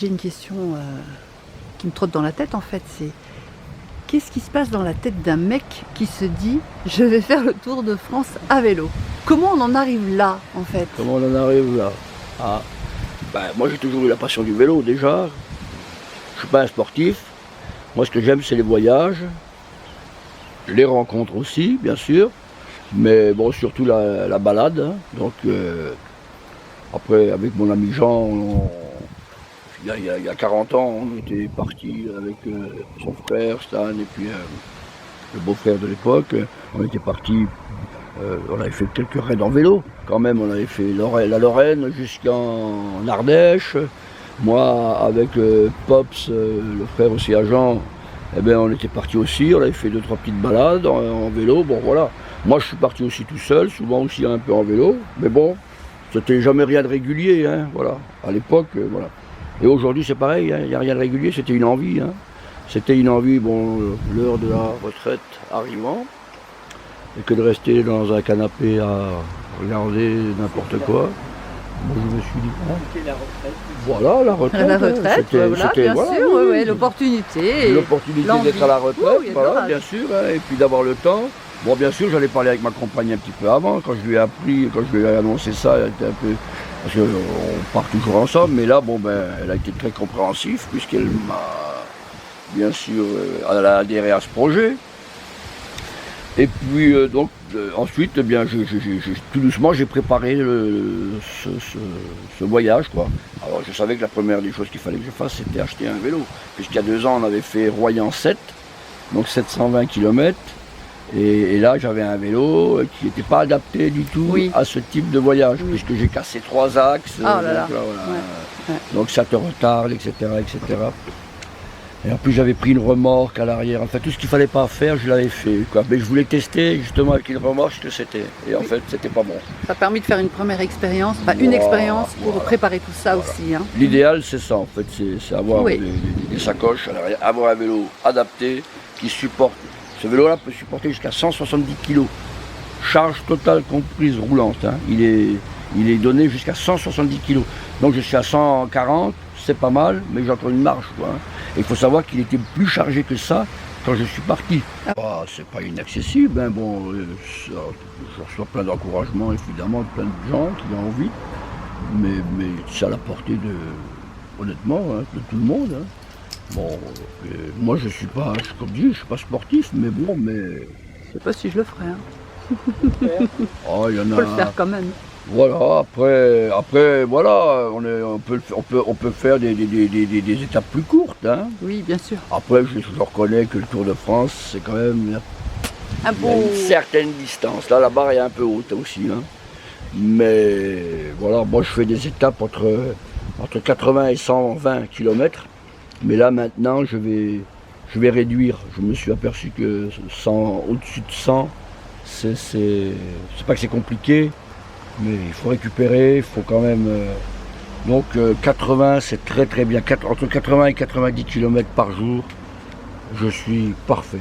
J'ai une question qui me trotte dans la tête en fait, c'est qu'est-ce qui se passe dans la tête d'un mec qui se dit « je vais faire le Tour de France à vélo ». Comment on en arrive là en fait? Comment on en arrive là? Moi j'ai toujours eu la passion du vélo déjà. Je suis pas un sportif. Moi ce que j'aime c'est les voyages, les rencontres aussi bien sûr, mais bon surtout la balade. Hein. Donc après avec mon ami Jean, il y a 40 ans on était parti avec son frère Stan et puis le beau-frère de l'époque. On était parti, on avait fait quelques raids en vélo quand même, on avait fait la Lorraine jusqu'en Ardèche. Moi avec Pops, le frère aussi à Jean, eh ben, on était parti aussi, on avait fait 2-3 petites balades en vélo, bon voilà. Moi je suis parti aussi tout seul, souvent aussi un peu en vélo, mais bon, c'était jamais rien de régulier, hein, voilà. À l'époque, voilà. Et aujourd'hui c'est pareil, il n'y a rien de régulier, c'était une envie. Hein. C'était une envie, bon, l'heure de la retraite arrivant, et que de rester dans un canapé à regarder n'importe quoi. Moi, je me suis dit, voilà la retraite. La retraite, voilà, bien sûr, oui, l'opportunité. L'opportunité d'être à la retraite, voilà, bien sûr, hein, et puis d'avoir le temps. Bon, bien sûr, j'allais parler avec ma compagne un petit peu avant, quand je lui ai appris, quand je lui ai annoncé ça, elle était un peu... Parce qu'on part toujours ensemble, mais là, bon, ben, elle a été très compréhensive, puisqu'elle m'a, bien sûr, elle a adhéré à ce projet. Et puis, ensuite, eh bien, tout doucement, j'ai préparé ce voyage, quoi. Alors, je savais que la première des choses qu'il fallait que je fasse, c'était acheter un vélo. Puisqu'il y a 2 ans, on avait fait Royan 7, donc 720 km. Et là, j'avais un vélo qui n'était pas adapté du tout à ce type de voyage, puisque j'ai cassé 3 axes. Donc ça te retarde, etc., etc. Et en plus, j'avais pris une remorque à l'arrière. Enfin, tout ce qu'il ne fallait pas faire, je l'avais fait, quoi. Mais je voulais tester justement avec une remorque ce que c'était. Et en fait, c'était pas bon. Ça a permis de faire une première expérience, une expérience pour préparer tout ça aussi. Hein. L'idéal, c'est ça, en fait, c'est avoir des sacoches à l'arrière, avoir un vélo adapté qui supporte. Ce vélo-là peut supporter jusqu'à 170 kg. Charge totale comprise roulante. Hein. Il est donné jusqu'à 170 kg. Donc je suis à 140, c'est pas mal, mais j'ai encore une marge, quoi. Hein. Et il faut savoir qu'il était plus chargé que ça quand je suis parti. C'est pas inaccessible, hein. Bon, je reçois plein d'encouragements, évidemment, de plein de gens qui ont envie, mais c'est à la portée de, honnêtement, hein, de tout le monde. Hein. Bon, moi je suis pas, comme je dis, je suis pas sportif, mais bon, mais... Je sais pas si je le ferais. Hein. Oh, il y en a... On peut le faire quand même. Voilà, après voilà, on peut faire des étapes plus courtes. Hein. Oui, bien sûr. Après, je reconnais que le Tour de France, c'est quand même il y a une certaine distance. Là, la barre est un peu haute aussi. Hein. Mais voilà, moi je fais des étapes entre 80 et 120 km. Mais là maintenant, je vais réduire. Je me suis aperçu que au-dessus de 100, c'est pas que c'est compliqué. Mais il faut récupérer, il faut quand même... donc 80 c'est très très bien, entre 80 et 90 km par jour, je suis parfait.